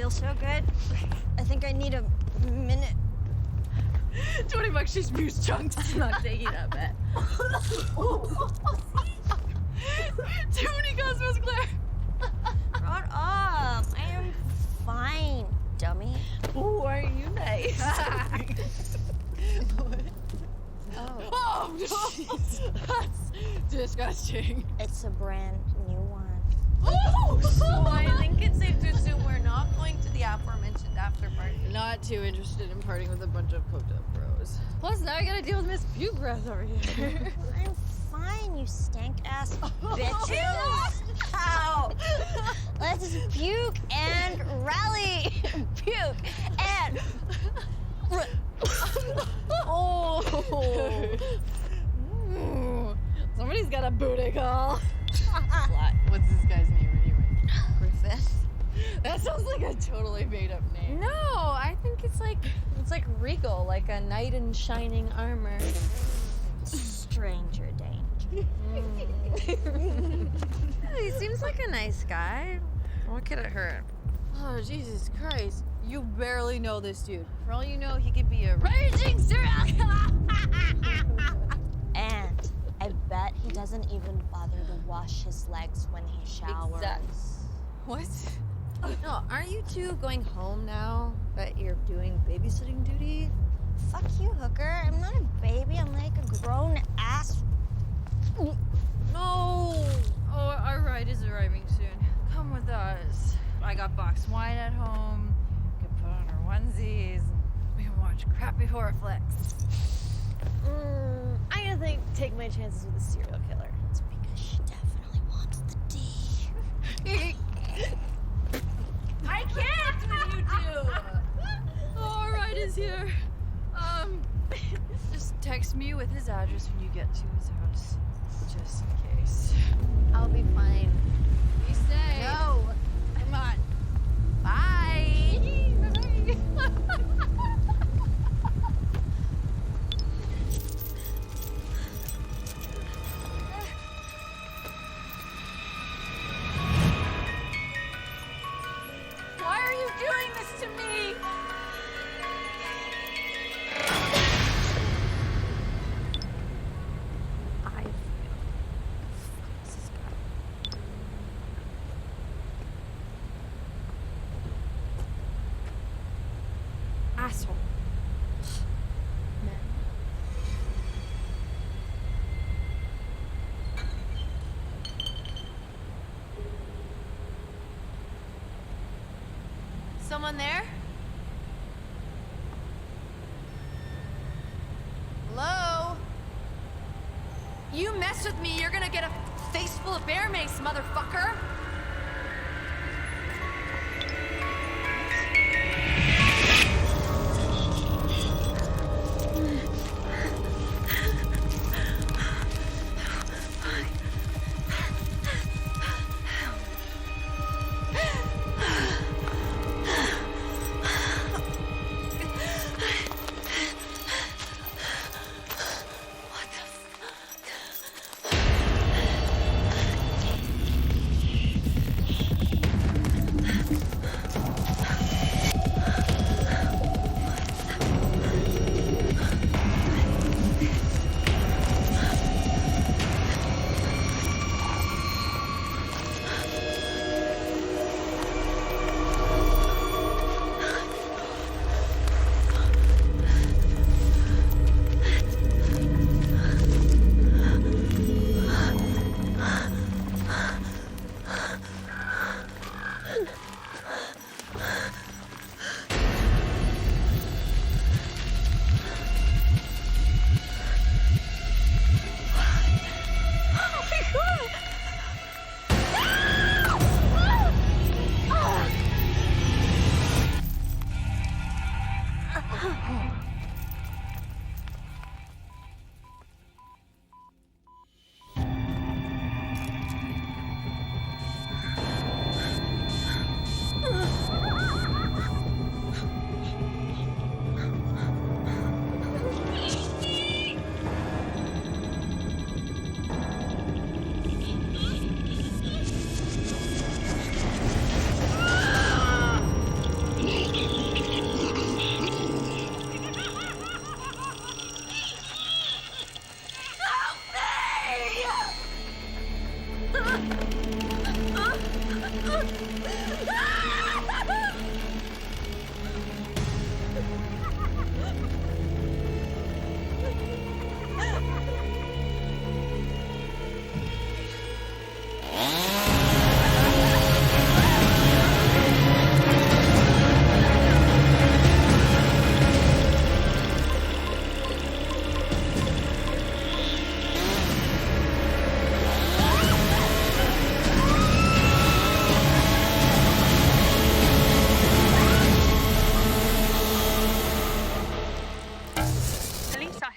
feels so good. I think I need a minute. $20 she spews chunks. Not taking that bet. Too many cosmos, Claire. Shut up. I am fine, dummy. Ooh, aren't you nice? Oh no! That's disgusting. It's a brand new one. Oh! So I think it's safe to assume we're not going to the aforementioned after party. Not too interested in partying with a bunch of coked up bros. Plus, now I gotta deal with Miss Puke Breath over here. I'm fine, you stank ass bitches. Ow. Let's puke and rally. Puke and. Oh! Somebody's got a booty call. What's this guy's name anyway? Griffith. That sounds like a totally made up name. No, I think it's like regal, like a knight in shining armor. Stranger danger. He seems like a nice guy. What could it hurt? Oh, Jesus Christ. You barely know this dude. For all you know, he could be a raging serial killer. And I bet he doesn't even bother to wash his legs when he showers. What? No, aren't you two going home now that you're doing babysitting duty? Fuck you, hooker. I'm not a baby. I'm like a grown ass. No! Oh, our ride is arriving soon. Come with us. I got boxed wine at home. We can put on our onesies. We can watch crappy horror flicks. I'm gonna take my chances with a serial killer. It's because she definitely wants the D. I can't with you two! Oh, our ride is here. Just text me with his address when you get to his house, just in case. I'll be fine. Be safe. No! Come on. Bye! Why are you doing this to me? Asshole. Someone there? Hello? You mess with me, you're gonna get a face full of bear mace, motherfucker!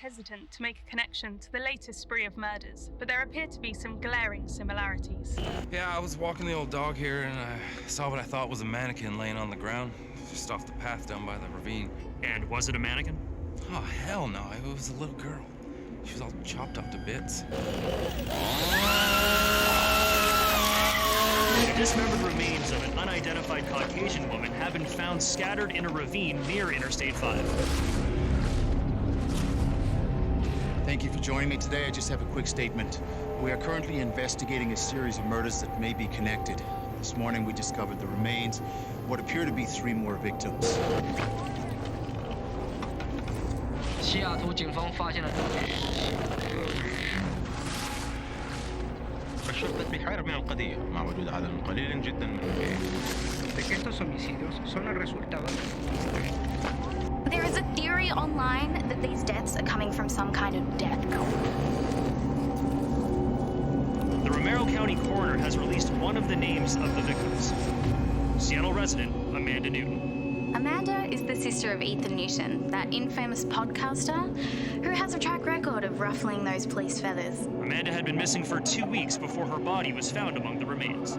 hesitant to make a connection to the latest spree of murders, but there appear to be some glaring similarities. Yeah, I was walking the old dog here and I saw what I thought was a mannequin laying on the ground, just off the path down by the ravine. And was it a mannequin? Oh, hell no, it was a little girl. She was all chopped up to bits. The dismembered remains of an unidentified Caucasian woman have been found scattered in a ravine near Interstate 5. Thank you for joining me today. I just have a quick statement. We are currently investigating a series of murders that may be connected. This morning we discovered the remains of what appear to be 3 more victims. 西雅图警方发现了 الشرطة بحيرة من القضية مع وجود عدد قليل جدا من الجرائم. Estos homicidios son el resultado. There is a theory online that these deaths are coming from some kind of death cult. The Romero County coroner has released one of the names of the victims. Seattle resident Amanda Newton. Amanda is the sister of Ethan Newton, that infamous podcaster who has a track record of ruffling those police feathers. Amanda had been missing for 2 weeks before her body was found among the remains.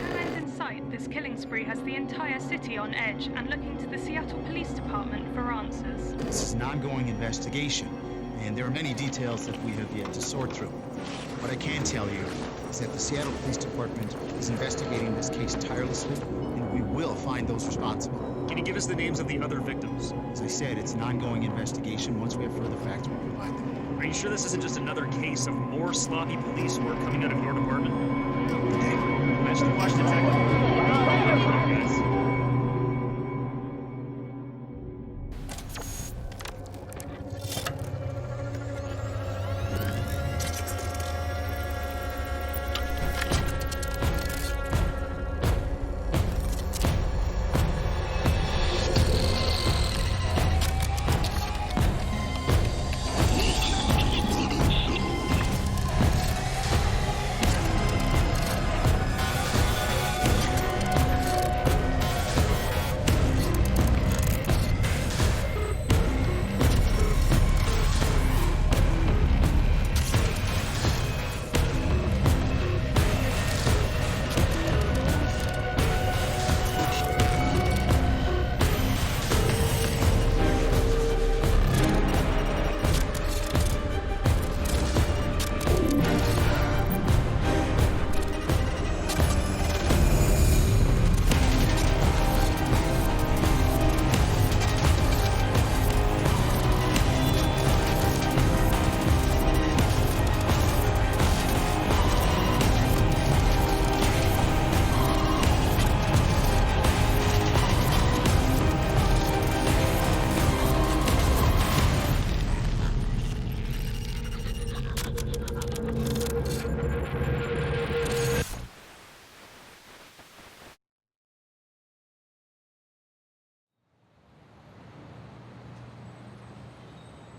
And in sight, this killing spree has the entire city on edge and looking to the Seattle Police Department for answers. This is an ongoing investigation, and there are many details that we have yet to sort through. What I can tell you is that the Seattle Police Department is investigating this case tirelessly, and we will find those responsible. Can you give us the names of the other victims? As I said, it's an ongoing investigation. Once we have further facts, we'll provide them. Are you sure this isn't just another case of more sloppy police work coming out of your department? Imagine the watch detective. Guys.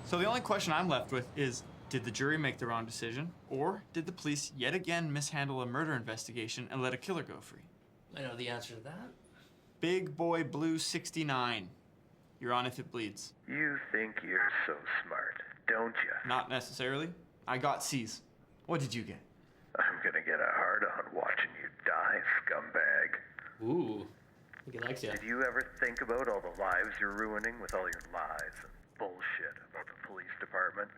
So the only question I'm left with is, did the jury make the wrong decision? Or did the police yet again mishandle a murder investigation and let a killer go free? I know the answer to that. Big Boy Blue 69. You're on if it bleeds. You think you're so smart, don't you? Not necessarily. I got C's. What did you get? I'm gonna get a hard-on watching you die, scumbag. Ooh, I think he likes you. Did you ever think about all the lives you're ruining with all your lies and bullshit about the police department?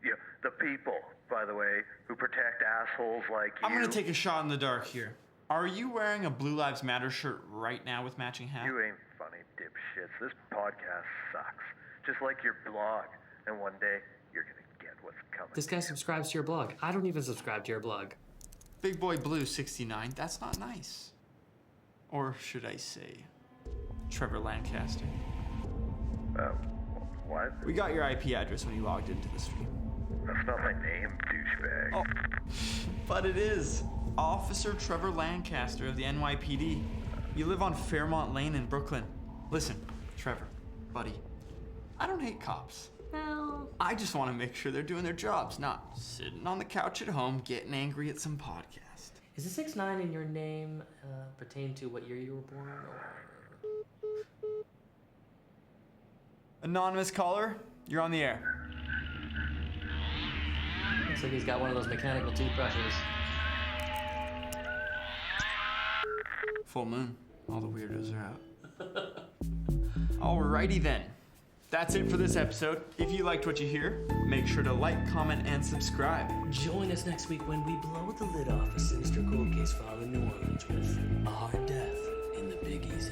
Yeah, the people, by the way, who protect assholes like you. I'm gonna take a shot in the dark here. Are you wearing a Blue Lives Matter shirt right now with matching hat? You ain't funny, dipshits. This podcast sucks. Just like your blog. And one day, you're gonna get what's coming. This guy subscribes to your blog. I don't even subscribe to your blog. Big Boy Blue 69, that's not nice. Or should I say, Trevor Lancaster. What? We got your IP address when you logged into the stream. That's not my name, douchebag. Oh, but it is. Officer Trevor Lancaster of the NYPD. You live on Fairmont Lane in Brooklyn. Listen, Trevor, buddy, I don't hate cops. Well, I just want to make sure they're doing their jobs, not sitting on the couch at home getting angry at some podcast. Is the 6'9" in your name pertain to what year you were born, or? Anonymous caller, you're on the air. Looks like he's got one of those mechanical toothbrushes. Full moon. All the weirdos are out. Alrighty then. That's it for this episode. If you liked what you hear, make sure to like, comment, and subscribe. Join us next week when we blow the lid off a sinister cold case file in New Orleans with a hard death in the Big Easy.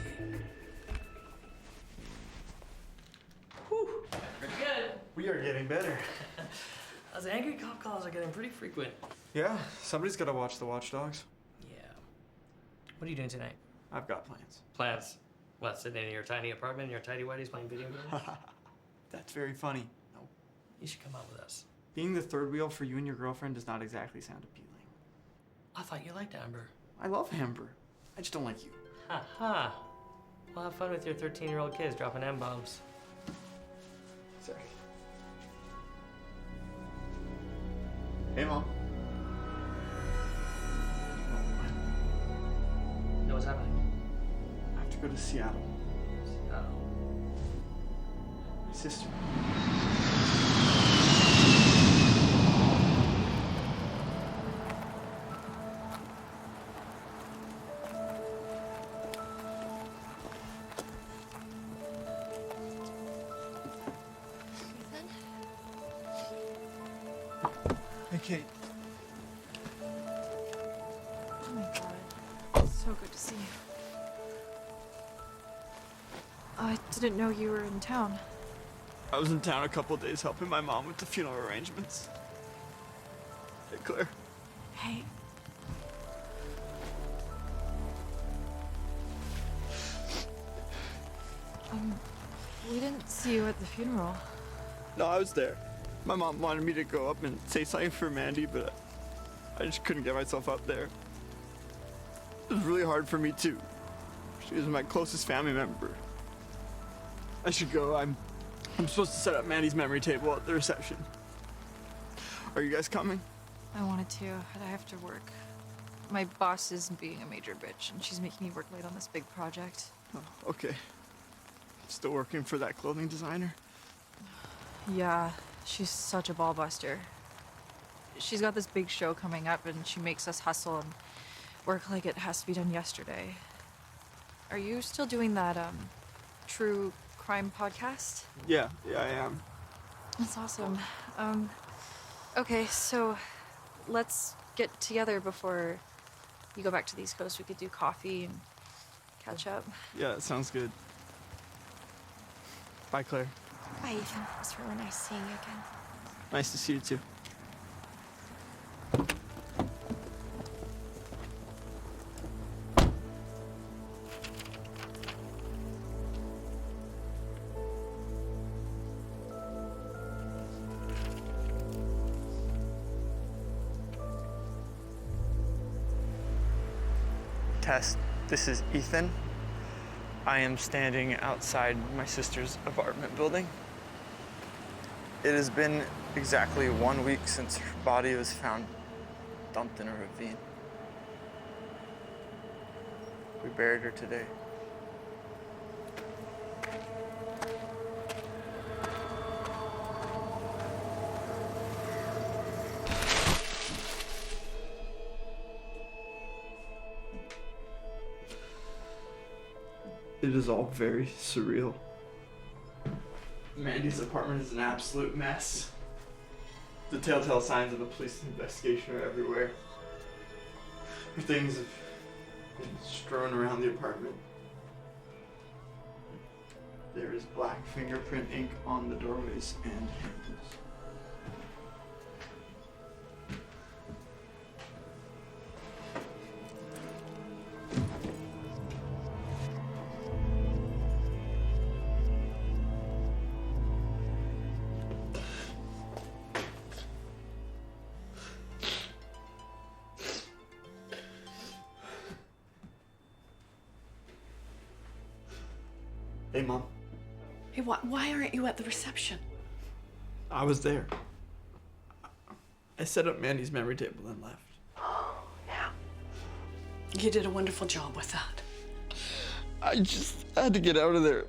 Whew, pretty good. We are getting better. Those angry cop calls are getting pretty frequent. Yeah, somebody's got to watch the watchdogs. Yeah. What are you doing tonight? I've got plans. Plans? What, sitting in your tiny apartment in your tidy whities playing video games? That's very funny. No. You should come out with us. Being the third wheel for you and your girlfriend does not exactly sound appealing. I thought you liked Amber. I love Amber. I just don't like you. Ha ha. Well, have fun with your 13-year-old kids dropping M-bombs. Sorry. Hey, Mom. No, what's happening? I have to go to Seattle. Seattle. My sister. Hey, Kate. Oh my god. So good to see you. I didn't know you were in town. I was in town a couple days helping my mom with the funeral arrangements. Hey, Claire. Hey. We didn't see you at the funeral. No, I was there. My mom wanted me to go up and say something for Mandy, but I just couldn't get myself up there. It was really hard for me, too. She was my closest family member. I should go. I'm supposed to set up Mandy's memory table at the reception. Are you guys coming? I wanted to, but I have to work. My boss is being a major bitch, and she's making me work late on this big project. Oh, okay. Still working for that clothing designer? Yeah, she's such a ball buster. She's got this big show coming up, and she makes us hustle and work like it has to be done yesterday. Are you still doing that, true crime podcast? Yeah, I am. That's awesome. Okay, so let's get together before you go back to the East Coast. We could do coffee and catch up. Yeah, that sounds good. Bye, Claire. Bye, Ethan. It was really nice seeing you again. Nice to see you, too. Tess, this is Ethan. I am standing outside my sister's apartment building. It has been exactly 1 week since her body was found dumped in a ravine. We buried her today. It is all very surreal. Mandy's apartment is an absolute mess. The telltale signs of a police investigation are everywhere. Her things have been strewn around the apartment. There is black fingerprint ink on the doorways and handles. Hey, Mom. Hey, why aren't you at the reception? I was there. I set up Mandy's memory table and left. Oh, yeah. You did a wonderful job with that. I just had to get out of there.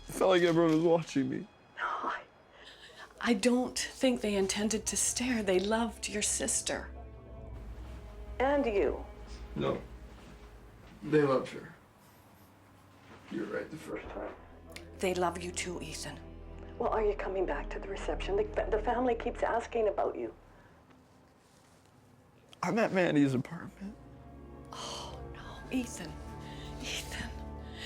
I felt like everyone was watching me. No, I don't think they intended to stare. They loved your sister. And you. No. They loved her. You're right the first time. They love you too, Ethan. Well, are you coming back to the reception? The family keeps asking about you. I'm at Mandy's apartment. Oh, no. Ethan. Ethan.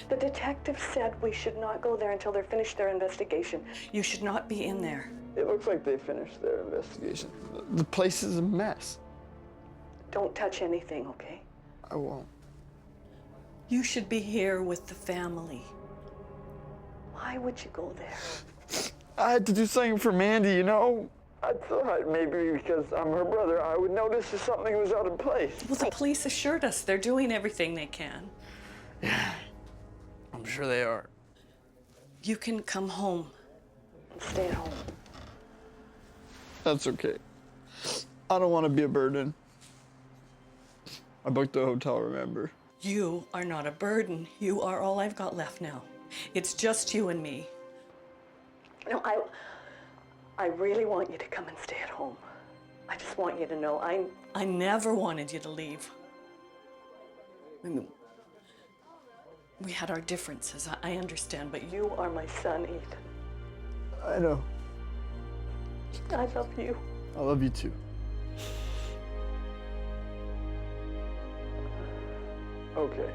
The detective said we should not go there until they're finished their investigation. You should not be in there. It looks like they finished their investigation. The place is a mess. Don't touch anything, okay? I won't. You should be here with the family. Why would you go there? I had to do something for Mandy, you know? I thought maybe because I'm her brother, I would notice if something was out of place. Well, the police assured us they're doing everything they can. Yeah, I'm sure they are. You can come home and stay at home. That's okay. I don't want to be a burden. I booked the hotel, remember? You are not a burden. You are all I've got left now. It's just you and me. No, I really want you to come and stay at home. I just want you to know I never wanted you to leave. I mean, we had our differences, I understand, but you are my son, Ethan. I know. I love you. I love you too. Okay.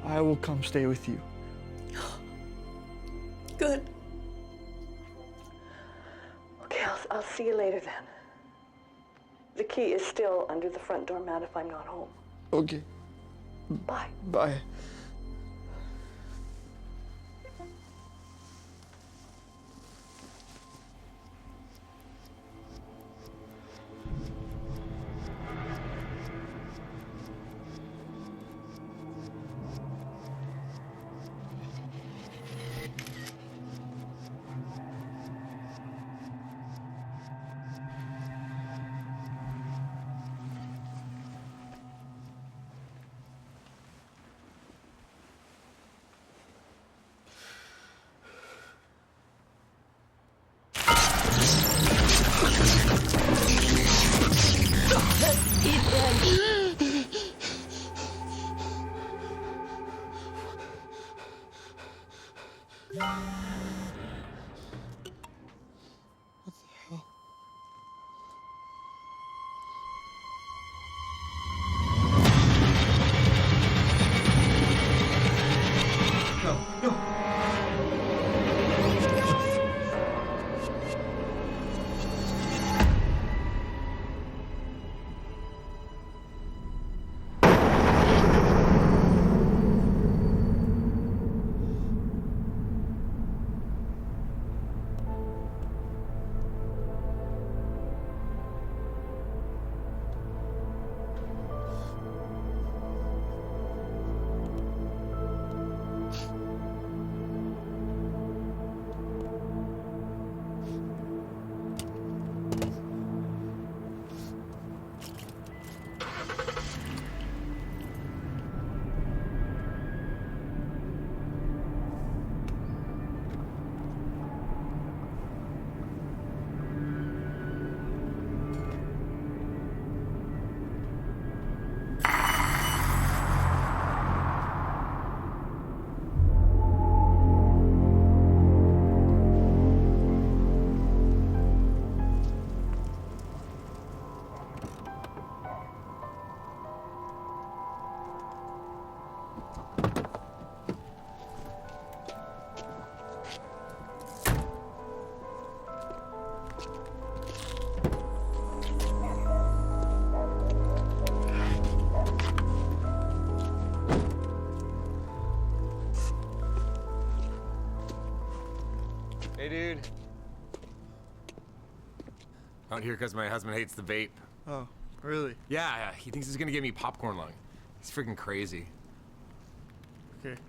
I will come stay with you. Good. Okay, I'll see you later then. The key is still under the front door mat if I'm not home. Okay. Bye. Bye. Hey, dude. Out here because my husband hates the vape. Oh, really? Yeah, he thinks he's gonna give me popcorn lung. He's freaking crazy. Okay.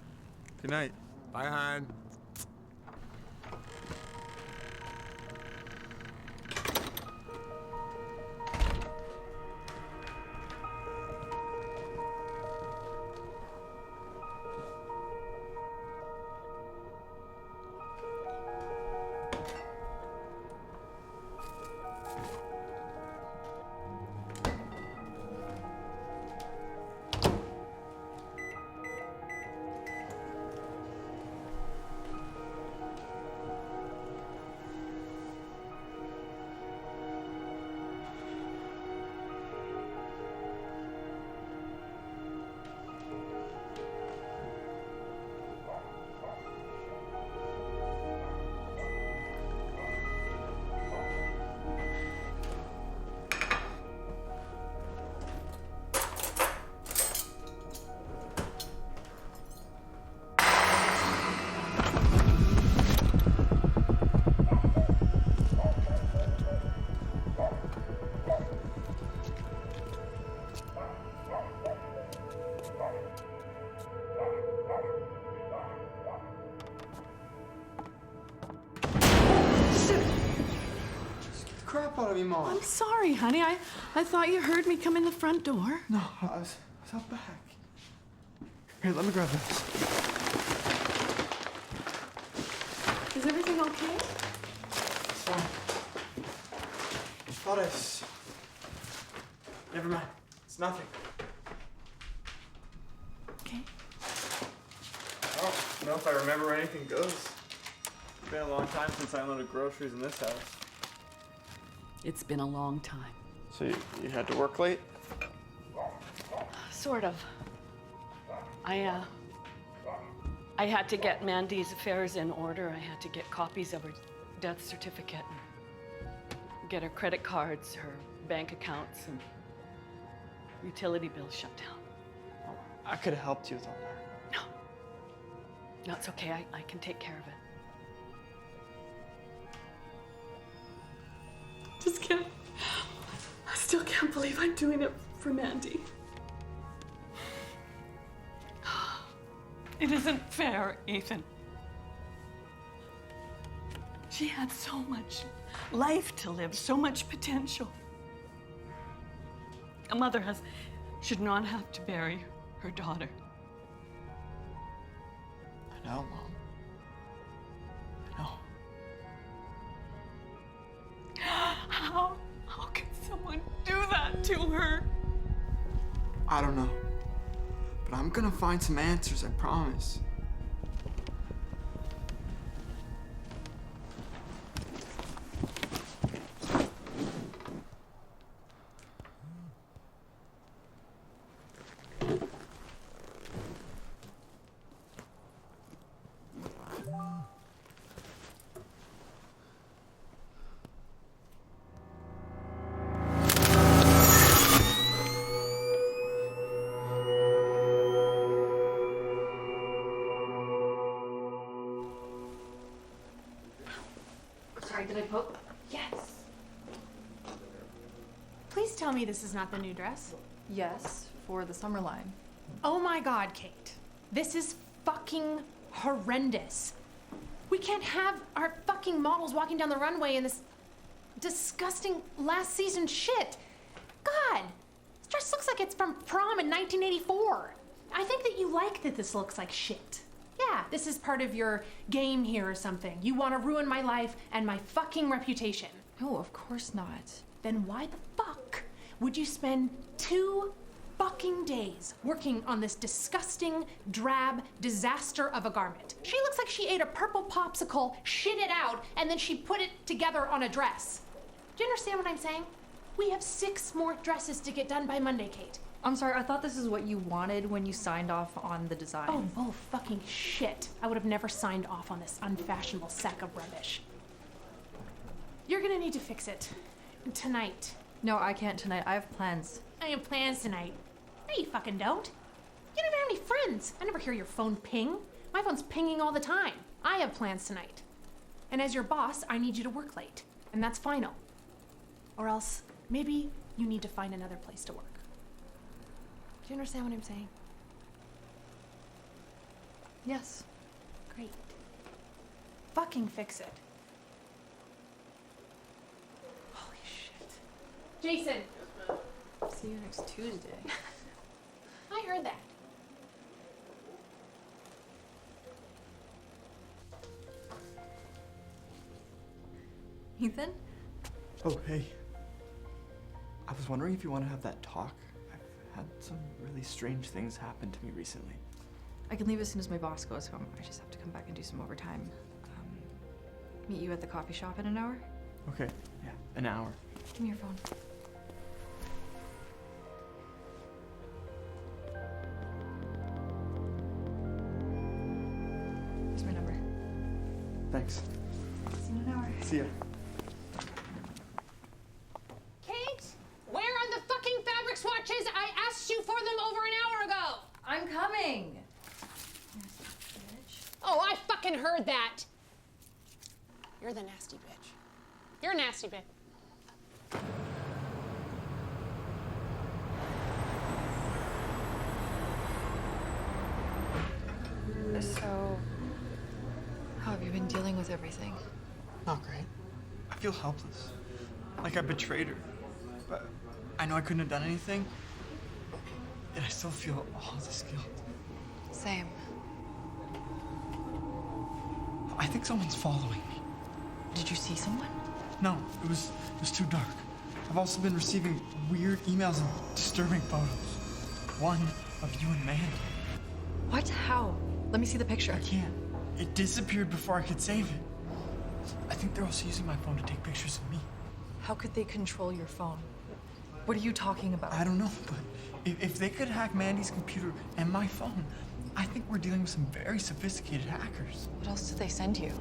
Good night. Bye, hon. crap out of me, Mom. I'm sorry, honey. I thought you heard me come in the front door. No, I was out back. Here, let me grab this. Is everything okay? It's fine. Thought Never mind. It's nothing. Okay. I don't know if I remember where anything goes. It's been a long time since I unloaded groceries in this house. It's been a long time. So you had to work late? Sort of. I had to get Mandy's affairs in order. I had to get copies of her death certificate and get her credit cards, her bank accounts, and utility bills shut down. I could have helped you with all that. No, it's okay. I can take care of it. I still can't believe I'm doing it for Mandy. It isn't fair, Ethan. She had so much life to live, so much potential. A mother should not have to bury her daughter. I know, Mom. I know. How can someone do that to her? I don't know. But I'm gonna find some answers, I promise. Sorry, did I poke? Yes. Please tell me this is not the new dress. Yes, for the summer line. Oh my God, Kate. This is fucking horrendous. We can't have our fucking models walking down the runway in this disgusting last season shit. God, this dress looks like it's from prom in 1984. I think that you like that this looks like shit. Yeah, this is part of your game here or something. You want to ruin my life and my fucking reputation. No, of course not. Then why the fuck would you spend 2 fucking days working on this disgusting, drab disaster of a garment? She looks like she ate a purple popsicle, shit it out, and then she put it together on a dress. Do you understand what I'm saying? We have 6 more dresses to get done by Monday, Kate. I'm sorry, I thought this is what you wanted when you signed off on the design. Oh, bull fucking shit. I would have never signed off on this unfashionable sack of rubbish. You're gonna need to fix it. Tonight. No, I can't tonight. I have plans. I have plans tonight. No, you fucking don't. You don't have any friends. I never hear your phone ping. My phone's pinging all the time. I have plans tonight. And as your boss, I need you to work late. And that's final. Or else, maybe you need to find another place to work. Do you understand what I'm saying? Yes. Great. Fucking fix it. Holy shit. Jason! See you next Tuesday. I heard that. Ethan? Oh, hey. I was wondering if you want to have that talk. I've had some really strange things happen to me recently. I can leave as soon as my boss goes home. I just have to come back and do some overtime. Meet you at the coffee shop in an hour? Okay, yeah, an hour. Give me your phone. Here's my number. Thanks. See you in an hour. See ya. Kate, where are the fucking fabric swatches? I asked you for them over an hour ago. I'm coming. Oh, I fucking heard that. You're the nasty bitch. You're a nasty bitch. So, how have you been dealing with everything? Not great. I feel helpless. like I betrayed her, but I know I couldn't have done anything, and I still feel all this guilt. Same. I think someone's following me. Did you see someone? No, it was too dark. I've also been receiving weird emails and disturbing photos. One of you and Mandy. What? How? Let me see the picture. I can't. It disappeared before I could save it. I think they're also using my phone to take pictures of me. How could they control your phone? What are you talking about? I don't know, but if they could hack Mandy's computer and my phone, I think we're dealing with some very sophisticated hackers. What else did they send you?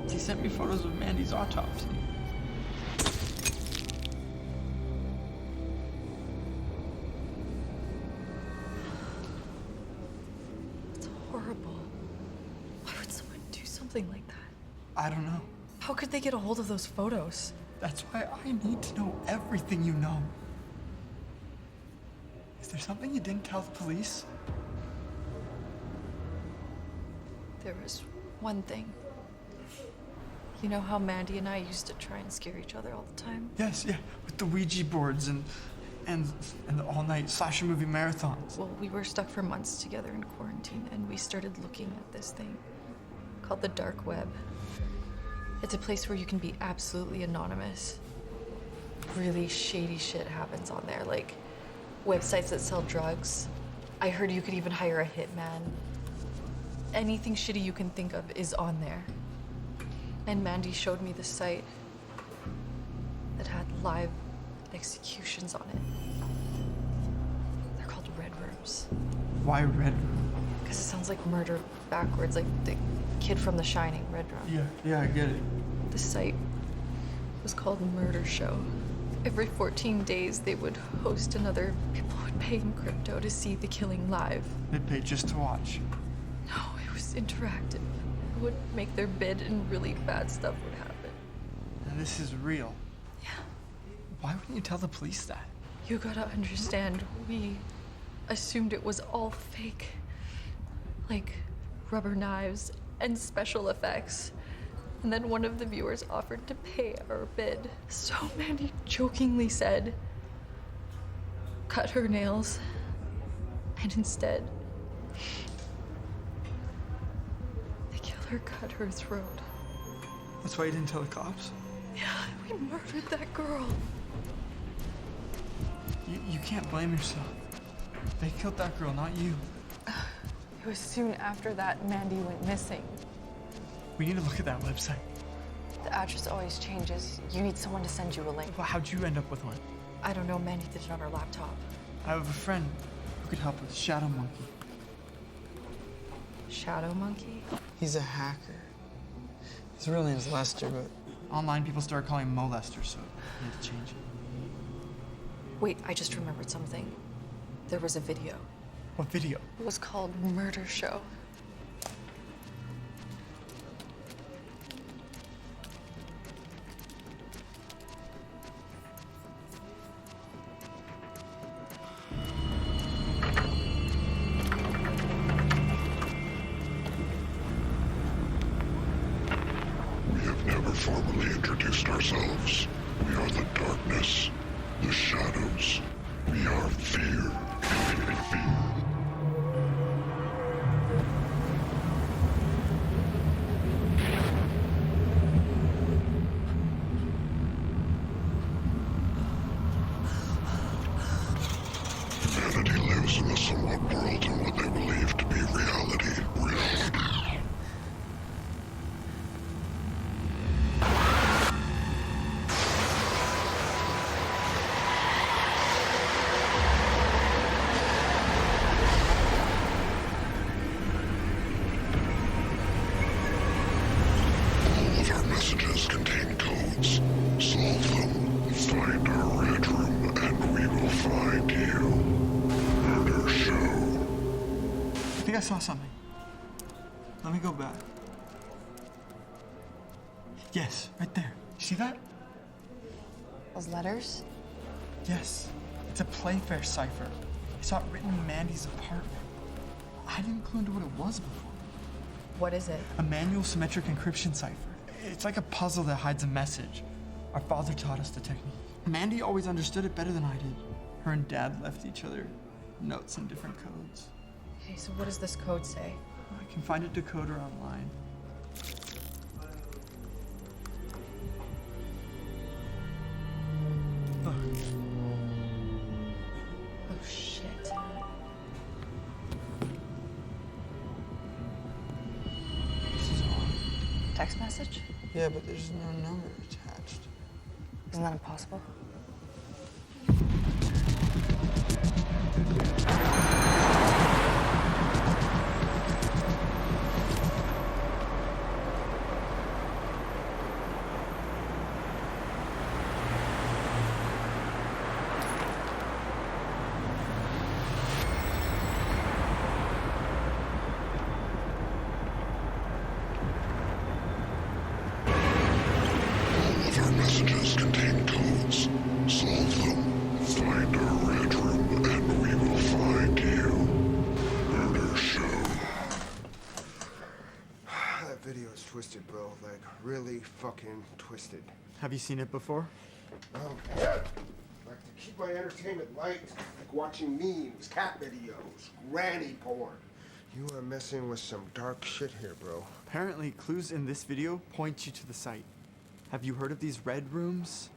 They sent me photos of Mandy's autopsy. It's horrible. Why would someone do something like that? I don't know. How could they get a hold of those photos? That's why I need to know everything you know. Is there something you didn't tell the police? There was one thing. You know how Mandy and I used to try and scare each other all the time? Yes, yeah, with the Ouija boards and the all-night slasher movie marathons. Well, we were stuck for months together in quarantine, and we started looking at this thing called the dark web. It's a place where you can be absolutely anonymous. Really shady shit happens on there, like websites that sell drugs. I heard you could even hire a hitman. Anything shitty you can think of is on there. And Mandy showed me the site that had live executions on it. They're called red rooms. Why red room? Because it sounds like murder backwards, like the kid from The Shining, Red Room. Yeah, I get it. The site was called Murdershow. Every 14 days, they would host another. People would pay in crypto to see the killing live. They'd pay just to watch. No, it was interactive. It would make their bid and really bad stuff would happen. And this is real. Yeah. Why wouldn't you tell the police that? You gotta understand, we assumed it was all fake. Like rubber knives and special effects. And then one of the viewers offered to pay our bid. So Mandy jokingly said, cut her nails. And instead, the killer cut her throat. That's why you didn't tell the cops? Yeah, we murdered that girl. You can't blame yourself. They killed that girl, not you. It was soon after that Mandy went missing. We need to look at that website. The address always changes. You need someone to send you a link. Well, how'd you end up with one? I don't know. Mandy did it on her laptop. I have a friend who could help us, Shadow Monkey. Shadow Monkey? He's a hacker. His real name's Lester, but online people started calling him Molester, so we had to change it. Wait, I just remembered something. There was a video. What video? It was called Murdershow. We have never formally introduced ourselves. We are the darkness, the shadows. We are fear. Fear. Humanity lives in a somewhat world in what they believe to be reality. All of our messages contain codes. Solve them, find our red room, and we will find you. Murder Show. I think I saw something. Let me go back. Yes, right there. See that? Those letters? Yes. It's a Playfair cipher. I saw it written in Mandy's apartment. I didn't clue into what it was before. What is it? A manual symmetric encryption cipher. It's like a puzzle that hides a message. Our father taught us the technique. Mandy always understood it better than I did. Her and Dad left each other notes in different codes. Okay, so what does this code say? I can find a decoder online. Oh, shit. This is odd. Text message? Yeah, but there's no number attached. Isn't that impossible? All of our messages contain codes. Solve them. Find our red room and we will find you. Murder Show. That video is twisted, bro. Like, really fucking twisted. Have you seen it before? Yeah. Like to keep my entertainment light, like watching memes, cat videos, granny porn. You are messing with some dark shit here, bro. Apparently, clues in this video point you to the site. Have you heard of these red rooms?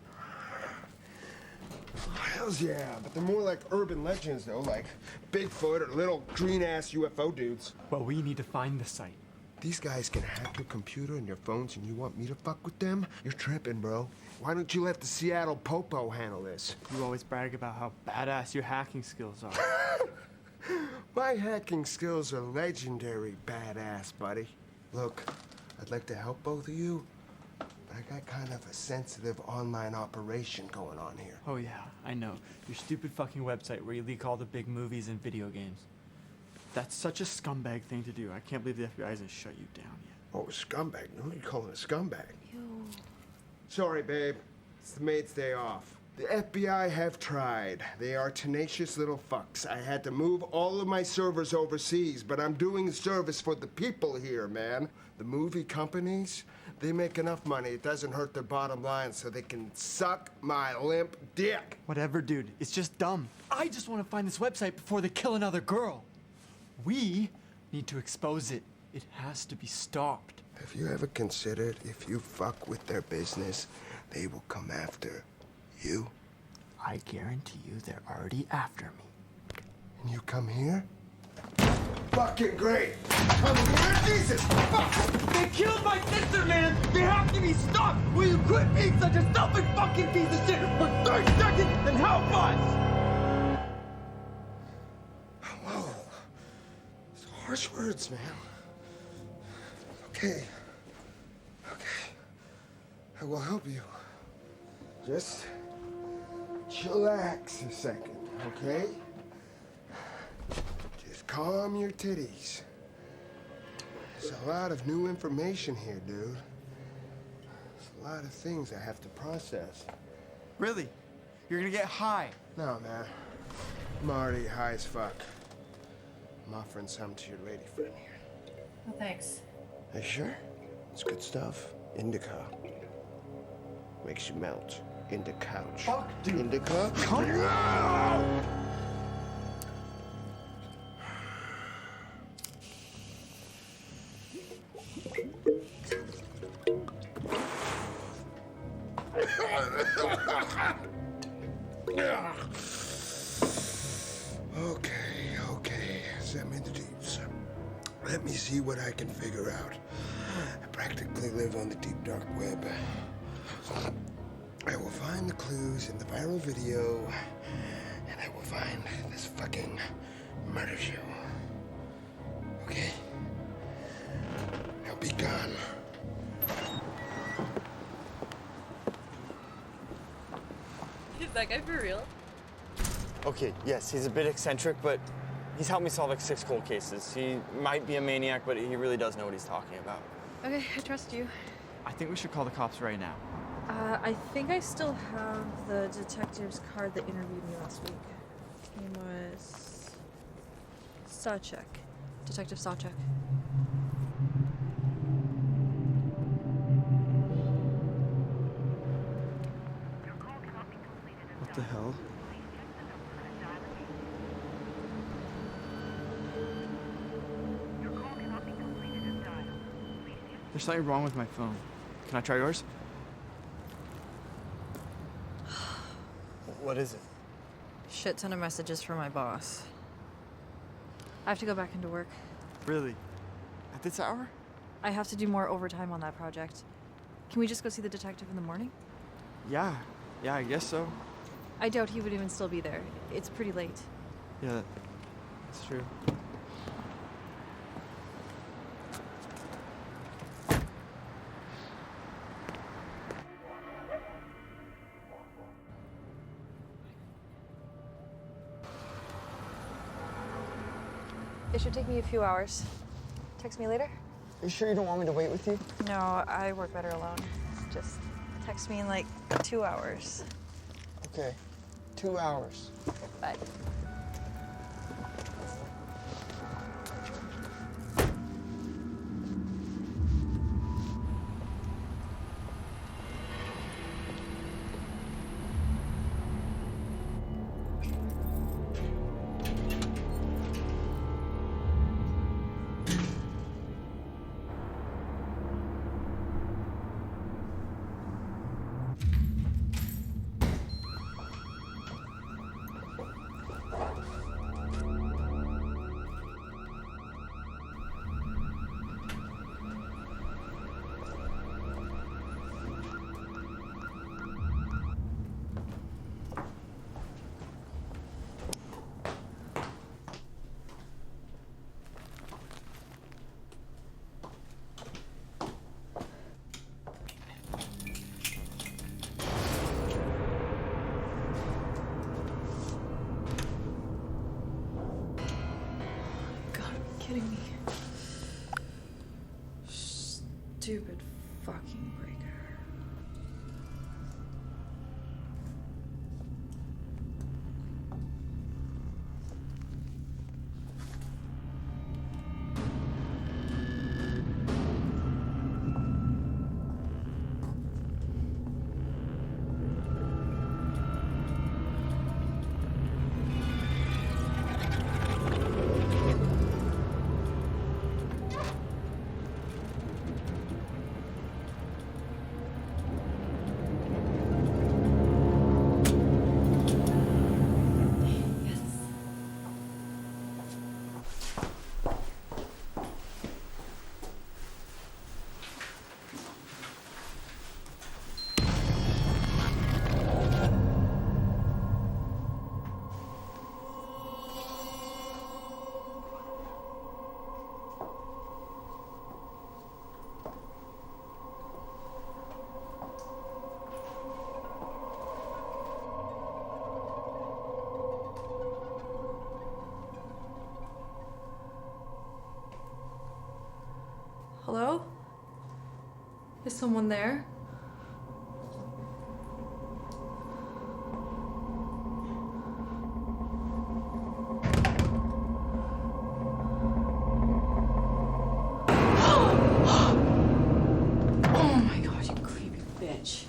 Hells yeah, but they're more like urban legends, though, like Bigfoot or little green-ass UFO dudes. Well, we need to find the site. These guys can hack your computer and your phones, and you want me to fuck with them? You're tripping, bro. Why don't you let the Seattle Popo handle this? You always brag about how badass your hacking skills are. My hacking skills are legendary badass, buddy. Look, I'd like to help both of you, but I got kind of a sensitive online operation going on here. Oh yeah, I know. Your stupid fucking website where you leak all the big movies and video games. That's such a scumbag thing to do. I can't believe the FBI hasn't shut you down yet. Oh, a scumbag? Who are you calling a scumbag? You. Sorry, babe. It's the maid's day off. The FBI have tried. They are tenacious little fucks. I had to move all of my servers overseas, but I'm doing service for the people here, man. The movie companies, they make enough money. It doesn't hurt their bottom line, so they can suck my limp dick. Whatever, dude. It's just dumb. I just want to find this website before they kill another girl. We need to expose it. It has to be stopped. Have you ever considered if you fuck with their business, they will come after you? I guarantee you they're already after me. And you come here? Fucking great! Come here, Jesus! Fuck! They killed my sister, man! They have to be stopped! Will you quit being such a selfish fucking piece of shit for 30 seconds and help us? Whoa. It's harsh words, man. Okay. Okay. I will help you. Just chillax a second, okay? Just calm your titties. There's a lot of new information here, dude. There's a lot of things I have to process. Really? You're gonna get high? No, man. I'm already high as fuck. I'm offering some to your lady friend here. No, thanks. Are you sure? It's good stuff. Indica. Makes you melt. Into couch. Fuck, dude. Indica? Come on! Okay. Send me the deeps. Let me see what I can figure out. I practically live on the deep dark web. I will find the clues in the viral video, and I will find this fucking murder show. Okay? I'll be gone. Is that guy for real? Okay, yes, he's a bit eccentric, but he's helped me solve like 6 cold cases. He might be a maniac, but he really does know what he's talking about. Okay, I trust you. I think we should call the cops right now. I think I still have the detective's card that interviewed me last week. His name was Sawchuk. Detective Sawchuk. What the hell? There's something wrong with my phone. Can I try yours? What is it? Shit ton of messages from my boss. I have to go back into work. Really? At this hour? I have to do more overtime on that project. Can we just go see the detective in the morning? Yeah, I guess so. I doubt he would even still be there. It's pretty late. Yeah, that's true. It should take me a few hours. Text me later? You sure you don't want me to wait with you? No, I work better alone. Just text me in like 2 hours. Okay, 2 hours. Bye. Kidding me. Stupid fucking breaker. Hello? Is someone there? Oh my god, you creepy bitch.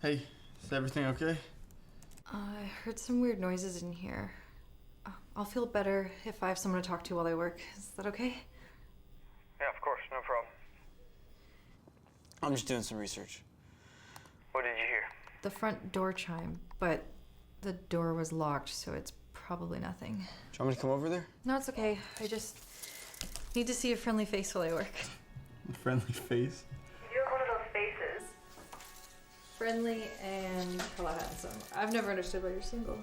Hey, is everything okay? I heard some weird noises in here. I'll feel better if I have someone to talk to while I work. Is that okay? Yeah, of course, no problem. I'm just doing some research. What did you hear? The front door chime, but the door was locked, so it's probably nothing. Do you want me to come over there? No, it's okay. I just need to see a friendly face while I work. A friendly face? You have one of those faces. Friendly and hella handsome. I've never understood why you're single.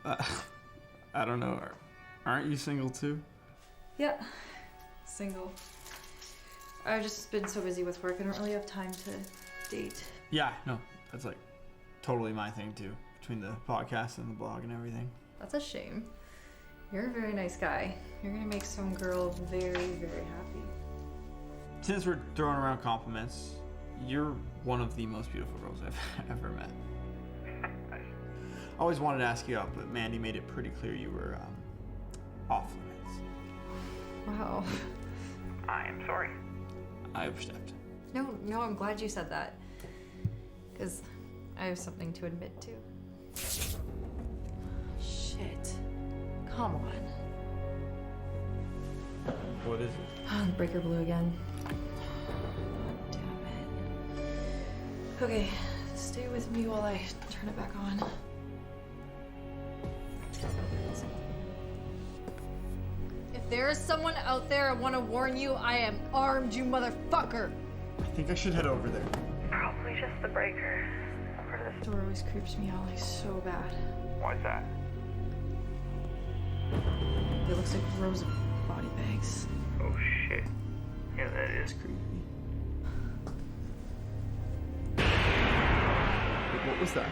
I don't know. Aren't you single too? Yeah, single. I've just been so busy with work, I don't really have time to date. Yeah, no, that's like totally my thing too. between the podcast and the blog and everything. That's a shame. You're a very nice guy. You're gonna make some girl very, very happy. Since we're throwing around compliments, you're one of the most beautiful girls I've ever met. I always wanted to ask you out, but Mandy made it pretty clear you were off limits. Wow. I am sorry. I overstepped. No, I'm glad you said that. Because I have something to admit to. Shit. Come on. What is it? The breaker blew again. Damn it. Okay, stay with me while I turn it back on. If there is someone out there, I want to warn you, I am armed, you motherfucker! I think I should head over there. Probably just the breaker. This door always creeps me out like so bad. Why's that? It looks like rows of body bags. Oh shit. Yeah, that is creepy. Wait, what was that?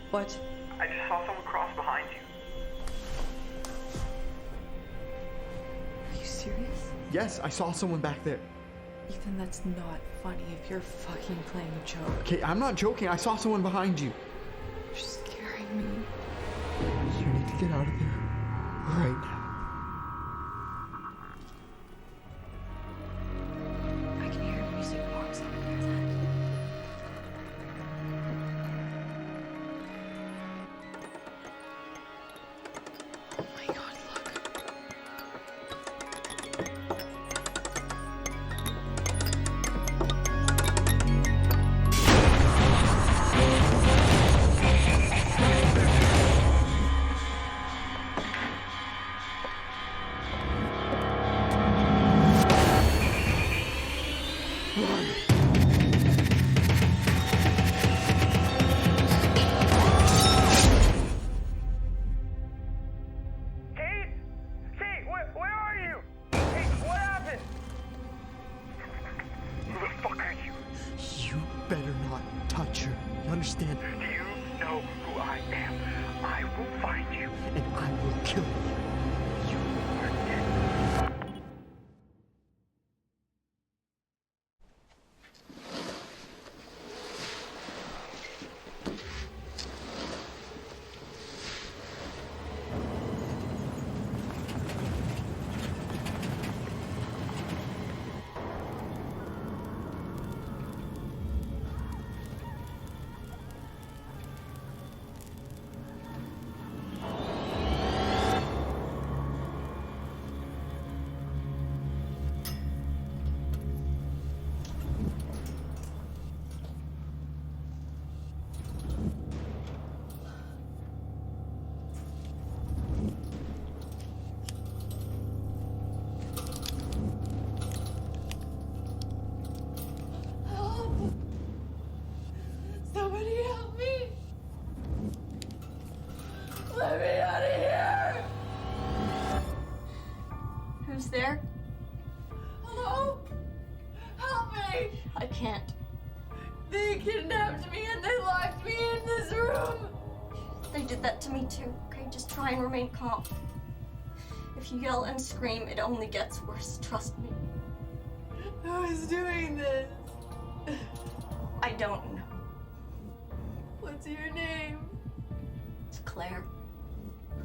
What? I just saw someone cross behind you. Are you serious? Yes, I saw someone back there. Ethan, that's not funny if you're fucking playing a joke. Okay, I'm not joking. I saw someone behind you. You're scaring me. You need to get out of there right now. I can hear a music box over there. Oh my god, look. Better not touch her. You understand? Do you know who I am? I will find you. And I will kill you. You are dead. Somebody help me! Let me out of here! Who's there? Hello? Help me! I can't. They kidnapped me and they locked me in this room! They did that to me too, okay? Just try and remain calm. If you yell and scream, it only gets worse, trust me. Who is doing this? I don't know. What's your name? It's Claire.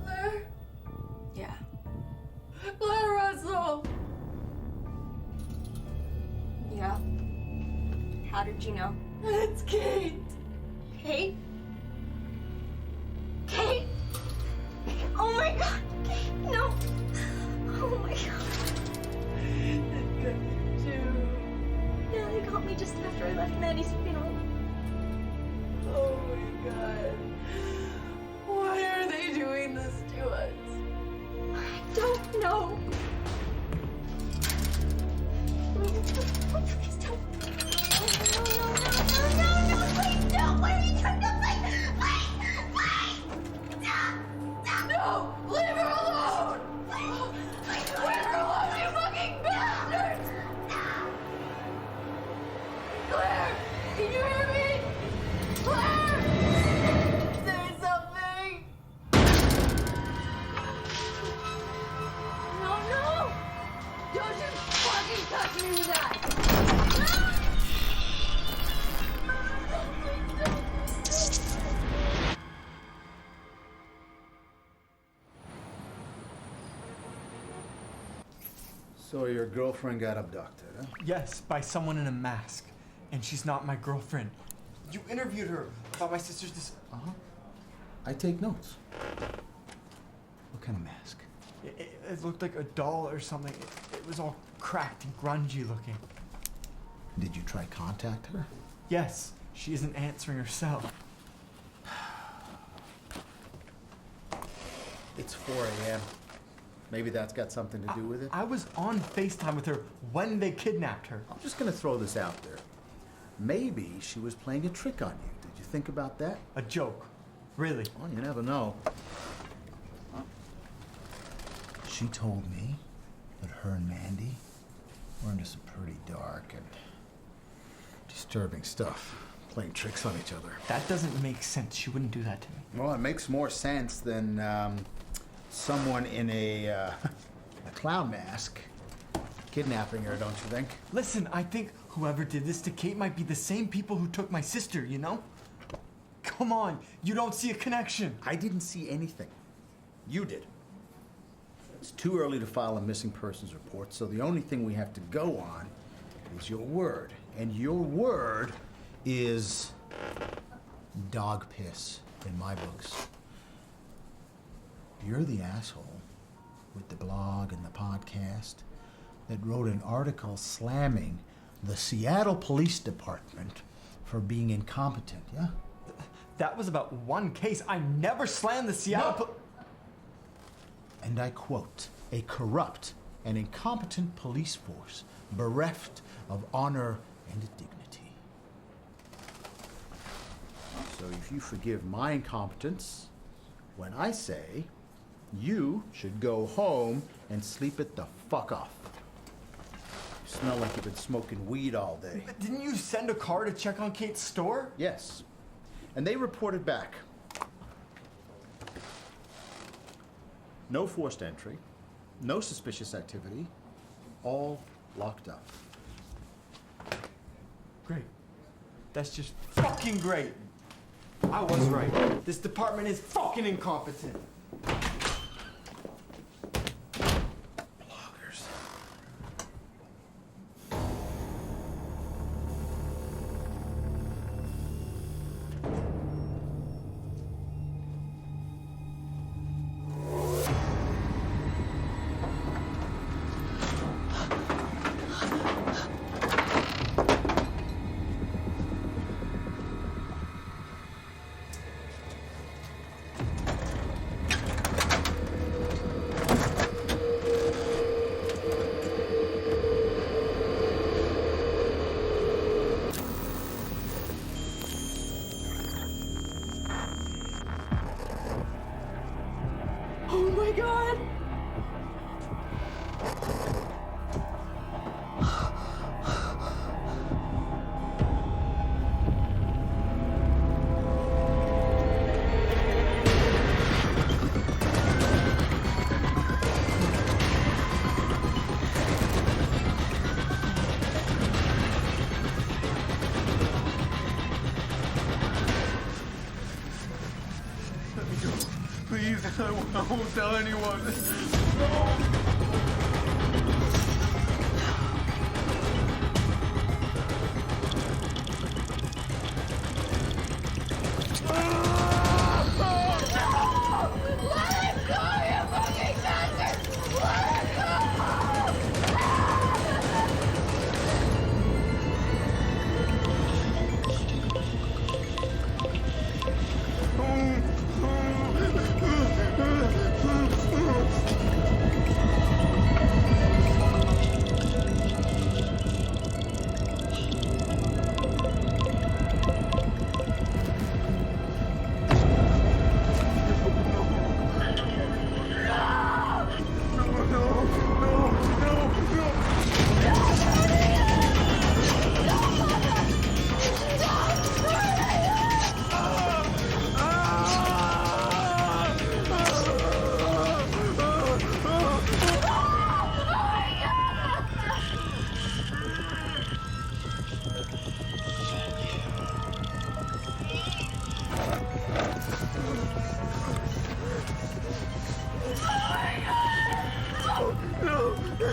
Claire? Yeah. Claire Russell! Yeah. How did you know? It's Kate! Kate? Kate? Oh my god! Kate, no! Oh my god. They got you too. Yeah, they got me just after I left Maddie's funeral. Oh my god. Why are they doing this to us? I don't know. Please don't. No, please don't. What are you doing? No, please. No! Leave her alone! Leave her alone, you fucking bastard! Claire! Can you hear me? Claire! So your girlfriend got abducted, huh? Yes, by someone in a mask. And she's not my girlfriend. You interviewed her about my sister's Uh-huh. I take notes. What kind of mask? It looked like a doll or something. It was all cracked and grungy looking. Did you try contact her? Yes, she isn't answering herself. It's 4 a.m. Maybe that's got something to do with it? I was on FaceTime with her when they kidnapped her. I'm just gonna throw this out there. Maybe she was playing a trick on you. Did you think about that? A joke. Really? Well, you never know. She told me that her and Mandy were into some pretty dark and disturbing stuff, playing tricks on each other. That doesn't make sense. She wouldn't do that to me. Well, it makes more sense than someone in a clown mask kidnapping her, don't you think? Listen, I think whoever did this to Kate might be the same people who took my sister, you know? Come on, you don't see a connection. I didn't see anything. You did. It's too early to file a missing persons report, so the only thing we have to go on is your word. And your word is dog piss in my books. You're the asshole with the blog and the podcast that wrote an article slamming the Seattle Police Department for being incompetent, yeah? That was about one case. I never slammed the Seattle And I quote, a corrupt and incompetent police force bereft of honor and dignity. So if you forgive my incompetence, when I say you should go home and sleep it the fuck off. You smell like you've been smoking weed all day. But didn't you send a car to check on Kate's store? Yes. And they reported back. No forced entry, no suspicious activity, all locked up. Great. That's just fucking great. I was right. This department is fucking incompetent. Oh my god! Please, I won't tell anyone. Kate,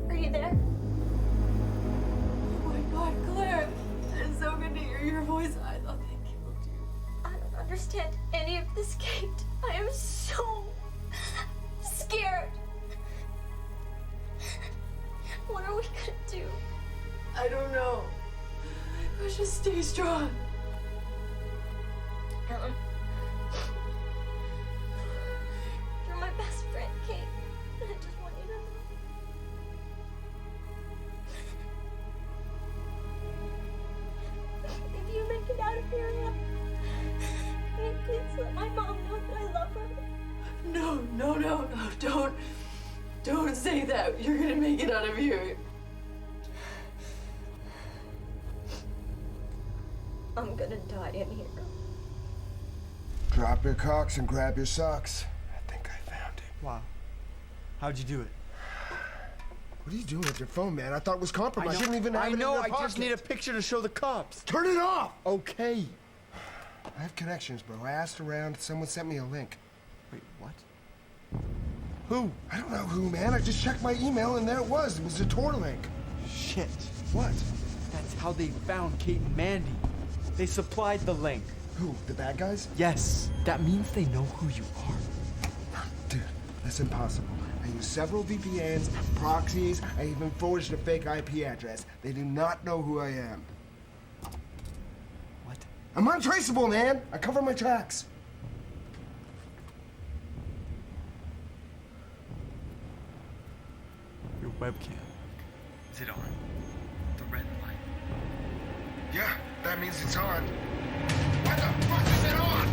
are you there? Oh my God, Claire! It's so good to hear your voice. I thought they killed you. I don't understand any of this, Kate. I am so scared. What are we gonna do? I don't know. Let's just stay strong. Ellen, you're my best friend, Kate. I just want you to know. If you make it out of here, can you please let my mom know that I love her? No, don't say that. You're gonna make it out of here. I'm gonna die in here. Drop your cocks and grab your socks. I think I found it. Wow. How'd you do it? What are you doing with your phone, man? I thought it was compromised. You didn't even have it in your I just pocket. need a picture to show the cops. Turn it off! Okay. I have connections, bro. I asked around. Someone sent me a link. Wait, what? Who? I don't know who, man. I just checked my email and there it was. It was a Tor link. Shit. What? That's how they found Kate and Mandy. They supplied the link. Who? The bad guys? Yes. That means they know who you are. Dude, that's impossible. I used several VPNs, proxies. I even forged a fake IP address. They do not know who I am. What? I'm untraceable, man. I cover my tracks. Your webcam. Is it on? The red light. Yeah, that means it's on. Why the fuck is it on?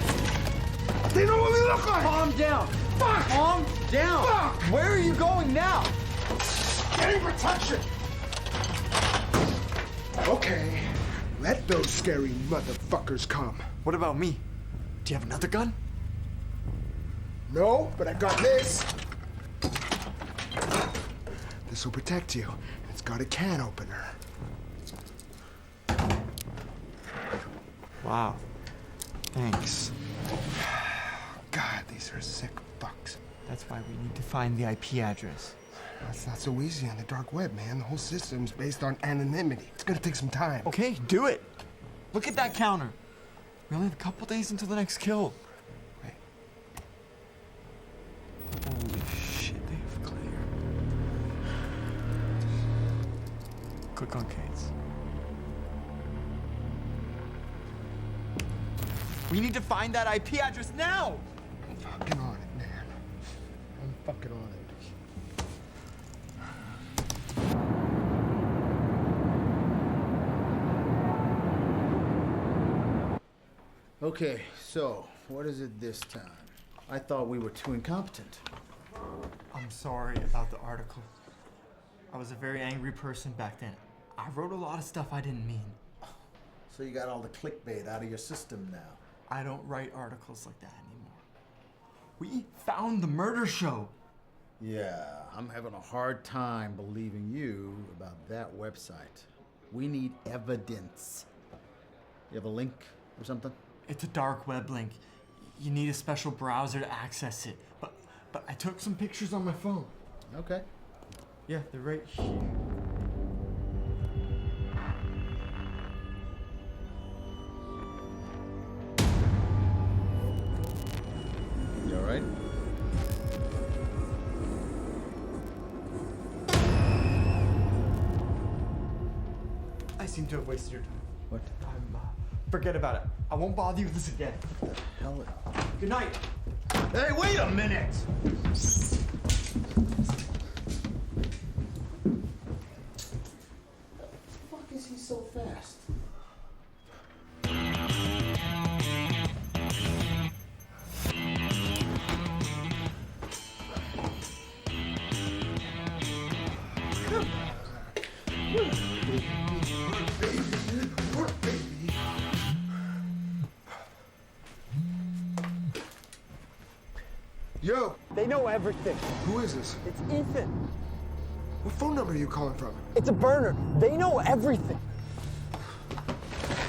They know what we look like! Calm down! Fuck! Calm down! Fuck! Where are you going now? Getting protection! Okay, let those scary motherfuckers come. What about me? Do you have another gun? No, but I got this. This will protect you. It's got a can opener. Wow. Thanks. God, these are sick fucks. That's why we need to find the IP address. That's not so easy on the dark web, man. The whole system's based on anonymity. It's gonna take some time. Okay, do it. Look at that counter. We only have a couple days until the next kill. Wait. Holy shit, they have clear. Click on Kate's. We need to find that IP address now! I'm fucking on it, man. I'm fucking on it. Okay, so what is it this time? I thought we were too incompetent. I'm sorry about the article. I was a very angry person back then. I wrote a lot of stuff I didn't mean. So you got all the clickbait out of your system now. I don't write articles like that anymore. We found the murder show. Yeah, I'm having a hard time believing you about that website. We need evidence. You have a link or something? It's a dark web link. You need a special browser to access it. But I took some pictures on my phone. Okay. Yeah, they're right here. You all right? I seem to have wasted your time. What? Forget about it. I won't bother you with this again. Hell. Good night. Hey, wait a minute! Fuck is he so fast? Yo! They know everything. Who is this? It's Ethan. What phone number are you calling from? It's a burner. They know everything.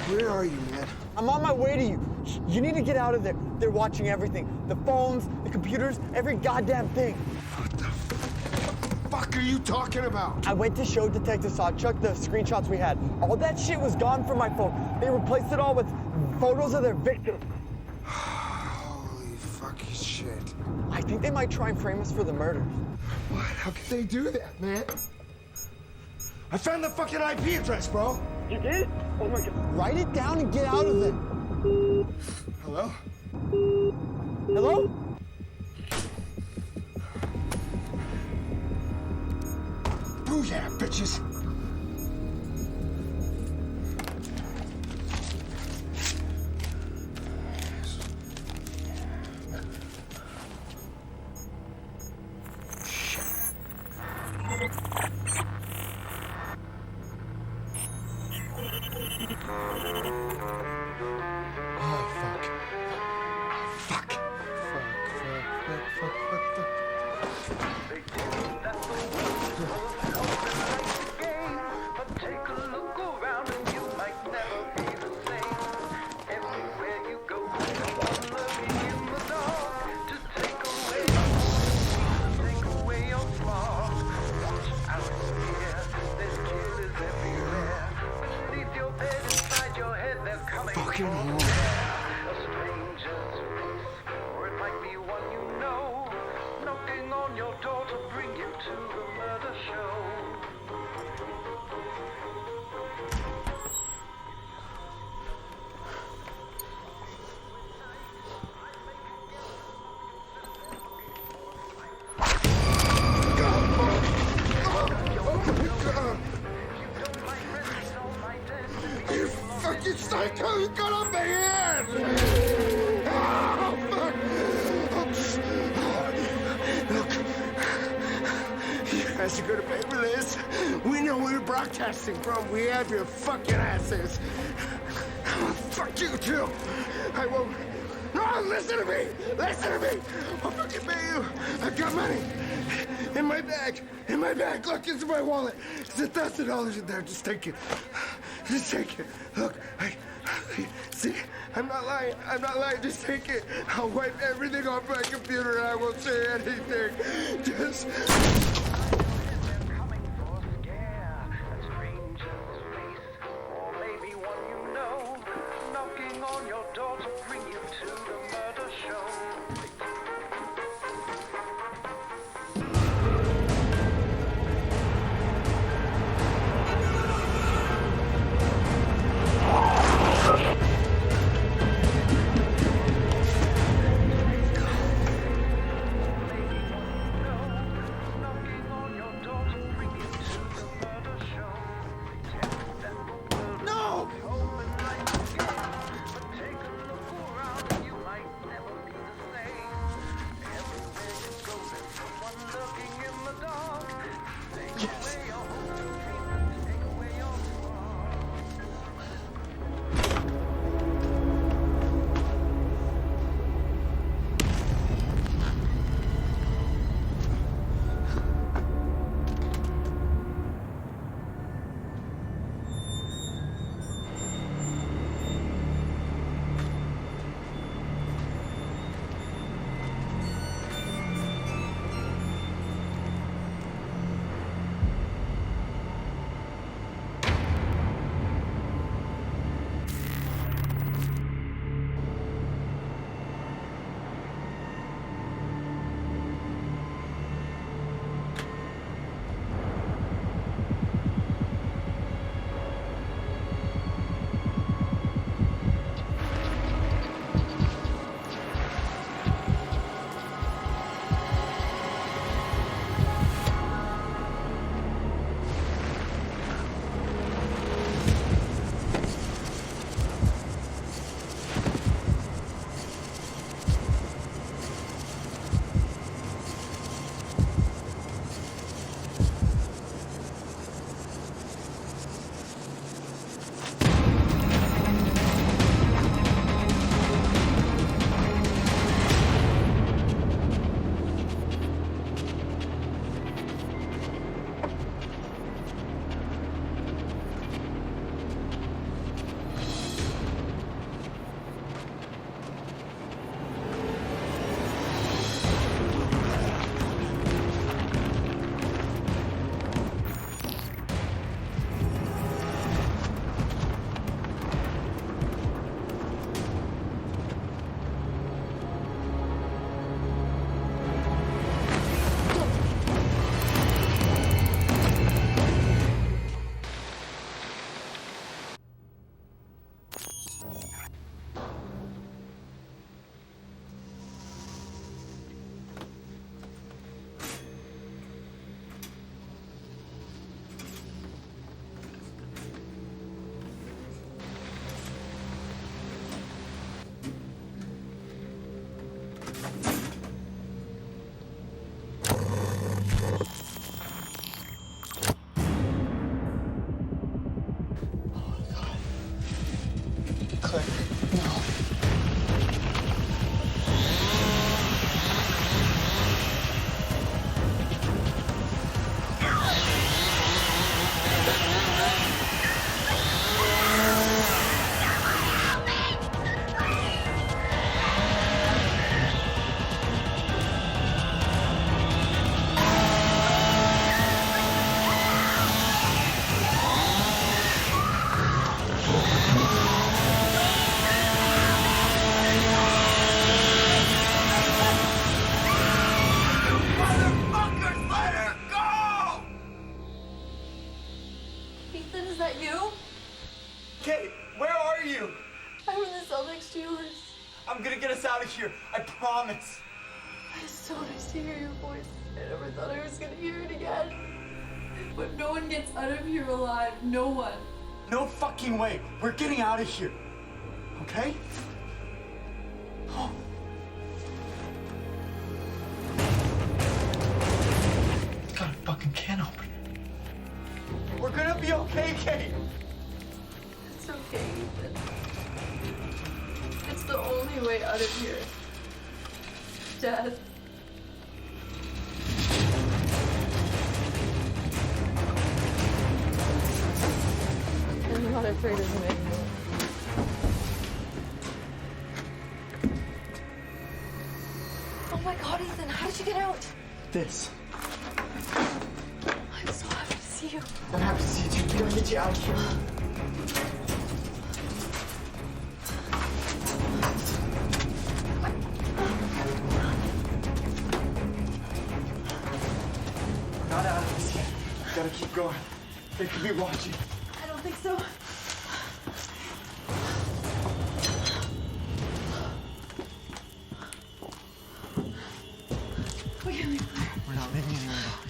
Where are you, man? I'm on my way to you. You need to get out of there. They're watching everything. The phones, the computers, every goddamn thing. What the fuck are you talking about? I went to show Detective Sawchuk the screenshots we had. All that shit was gone from my phone. They replaced it all with photos of their victims. Holy fucking shit. I think they might try and frame us for the murder. What? How could they do that, man? I found the fucking IP address, bro. You did? Oh my God. Write it down and get out of there. Hello? Hello? Booyah, bitches! From, we have your fucking asses. Fuck you too. I won't. No, listen to me. Listen to me. I'll fucking pay you. I've got money in my bag. In my bag. Look, it's my wallet. There's $1,000 in there. Just take it. Just take it. Look, see, I'm not lying. I'm not lying. Just take it. I'll wipe everything off my computer and I won't say anything. Just. I'm gonna get us out of here. I promise. It's so nice to hear your voice. I never thought I was gonna hear it again. But no one gets out of here alive. No one. No fucking way. We're getting out of here. Okay? Oh. Got a fucking can opener. We're gonna be okay, Kate. It's okay, Ethan. It's the only way out of here. Dad. I'm not afraid of him anymore. Oh my god, Ethan, how did you get out? This. I'm so happy to see you. I'm happy to see you too. We gotta get you out of here. We're not out of this yet. We gotta keep going. They could be watching. I don't think so. We can't leave Claire. We're not leaving anyone behind.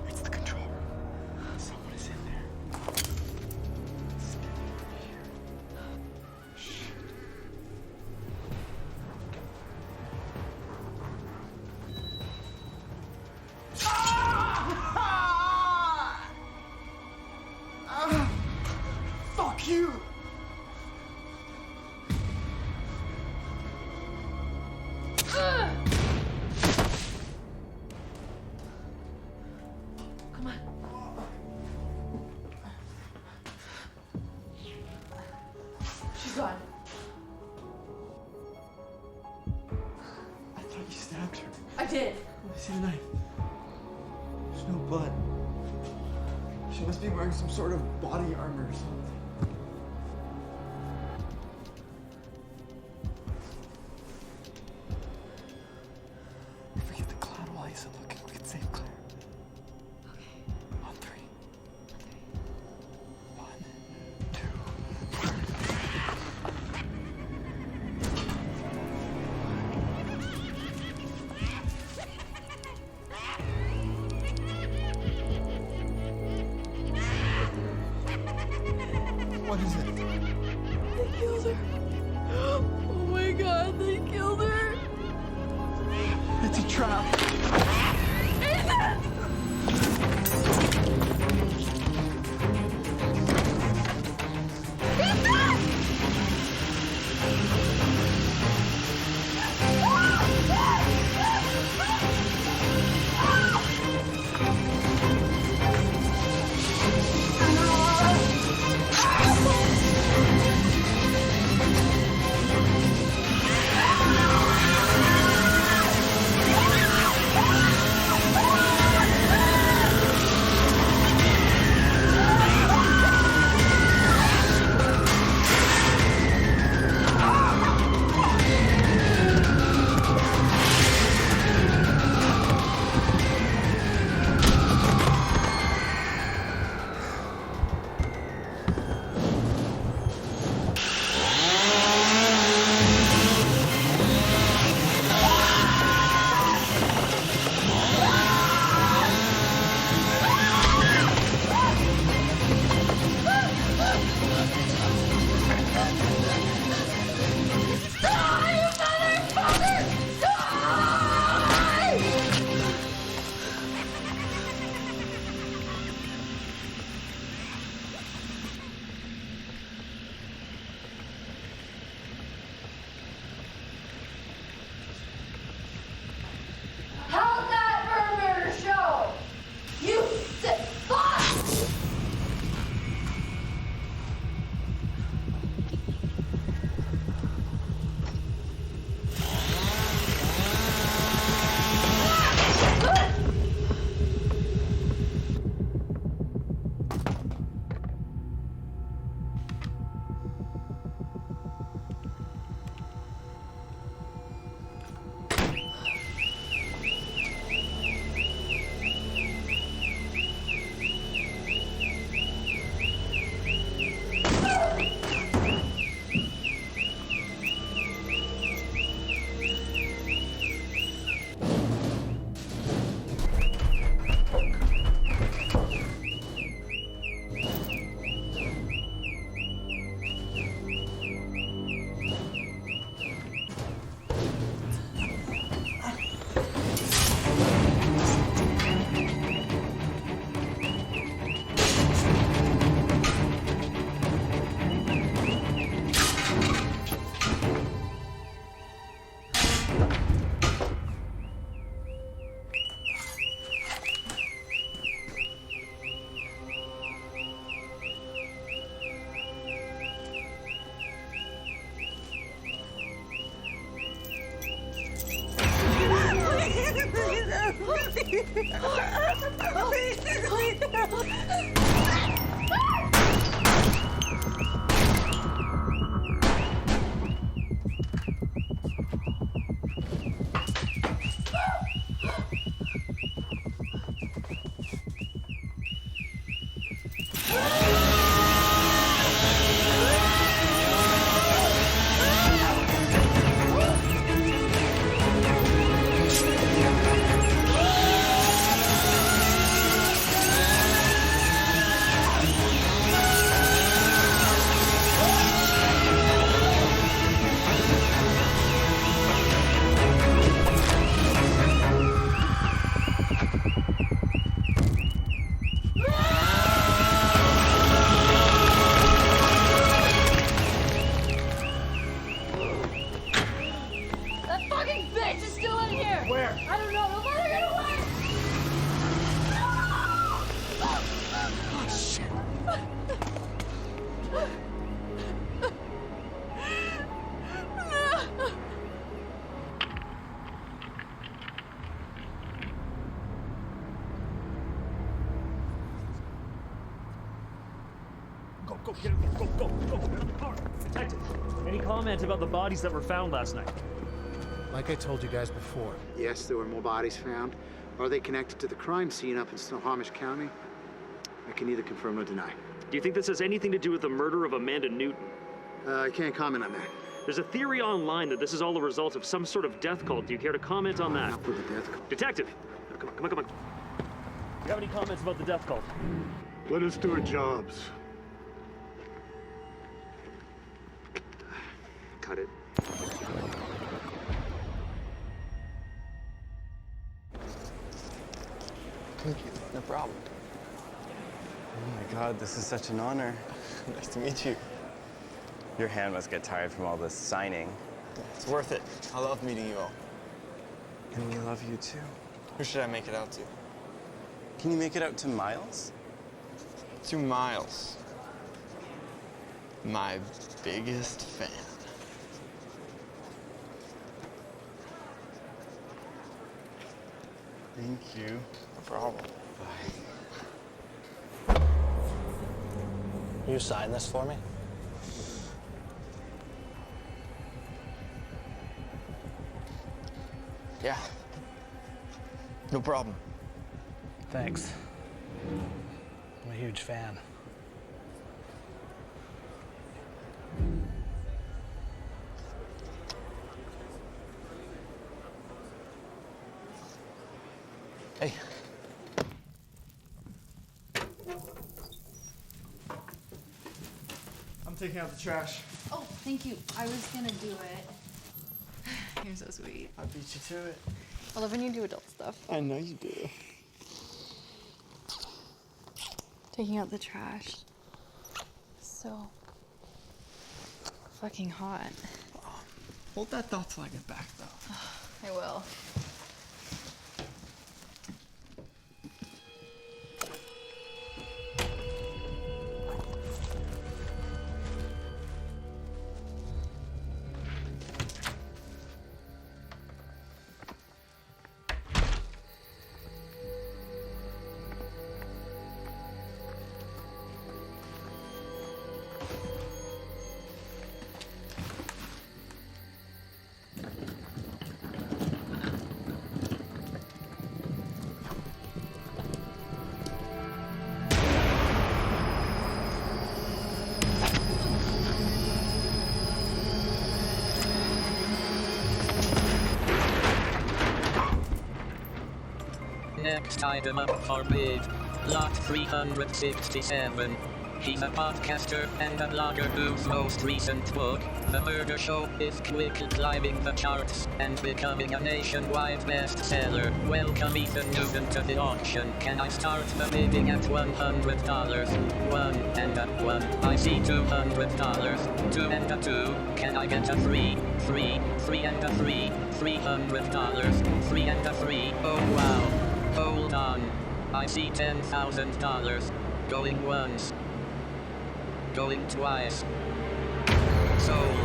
It's the control room. Someone is in there. Let's get over here. Shh. Fuck you! Come on. She's gone. I thought you stabbed her. I did. I see the knife. There's no blood. She must be wearing some sort of body armor or something. If we get the cloud while he's looking, we can save Claire. Okay. On three. One, what is it? They killed her. Oh my god, they killed her. It's a trap. That fucking bitch is still in here! Where? I don't know. They'll let her get away! Oh, shit. Go, get it, go. Get in the car. Detective, any comment about the bodies that were found last night? Like I told you guys before, yes, there were more bodies found. Are they connected to the crime scene up in Snohomish County? I can neither confirm nor deny. Do you think this has anything to do with the murder of Amanda Newton? I can't comment on that. There's a theory online that this is all a result of some sort of death cult. Do you care to comment on that? Not with the death cult. Detective! Come on. Do you have any comments about the death cult? Let us do our jobs. Cut it. Thank you. No problem. Oh my God, this is such an honor. Nice to meet you. Your hand must get tired from all this signing. It's worth it. I love meeting you all. And we love you too. Who should I make it out to? Can you make it out to Miles? To Miles. My biggest fan. Thank you. No problem. Bye. You sign this for me? Yeah. No problem. Thanks. I'm a huge fan. Hey. I'm taking out the trash. Oh, thank you. I was gonna do it. You're so sweet. I beat you to it. I love when you do adult stuff. I know you do. Taking out the trash. So fucking hot. Hold that thought till I get back, though. I will. Next item up for bid. Lot 367. He's a podcaster and a blogger whose most recent book, The Murder Show, is quickly climbing the charts and becoming a nationwide bestseller. Welcome Ethan Newton to the auction. Can I start the bidding at $100? 1 and a 1. I see $200. 2 and a 2. Can I get a 3? 3. 3 and a 3. $300. 3 and a 3. Oh wow. Hold on. I see $10,000. Going once. Going twice. Sold.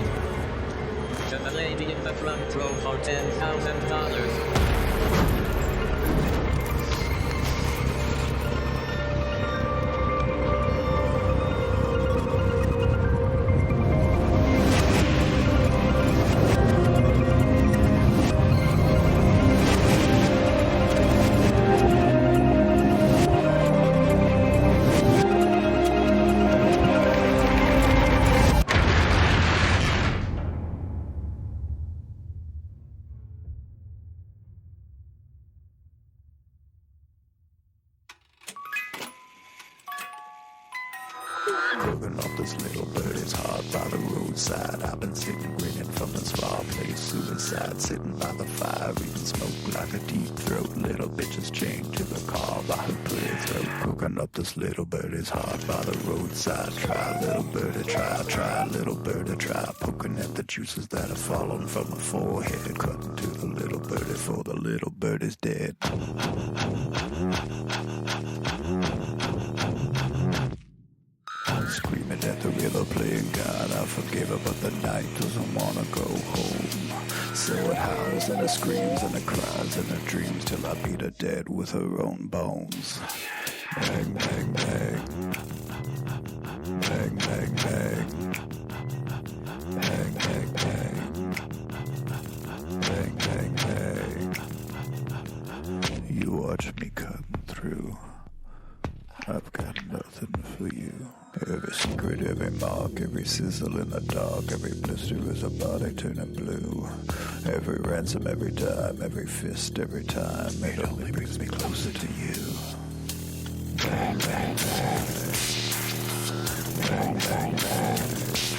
To the lady in the front row for $10,000. is hard by the roadside. I've been sitting grinning from this far place. Suicide, sitting by the fire, reading smoke like a deep throat. Little bitches chained to the car by her pretty throat. Cooking up this little birdie's heart by the roadside. Try, little birdie, try, little birdie, try. Poking at the juices that have fallen from her forehead. Cutting to the little birdie, for the little birdie's dead. Screaming at the river, playing God, I forgive her, but the night doesn't wanna go home. So it howls and it screams and it cries and it dreams till I beat her dead with her own bones. Bang, bang, bang. Bang, bang, bang. Bang, bang, bang. Bang, bang, bang. You watch me cutting through. I've got nothing for you. Every secret, every mark, every sizzle in the dark, every blister is a body turning blue. Every ransom, every dime, every fist, every time, it only brings me closer to you. Bang, bang, bang. Bang, bang, bang.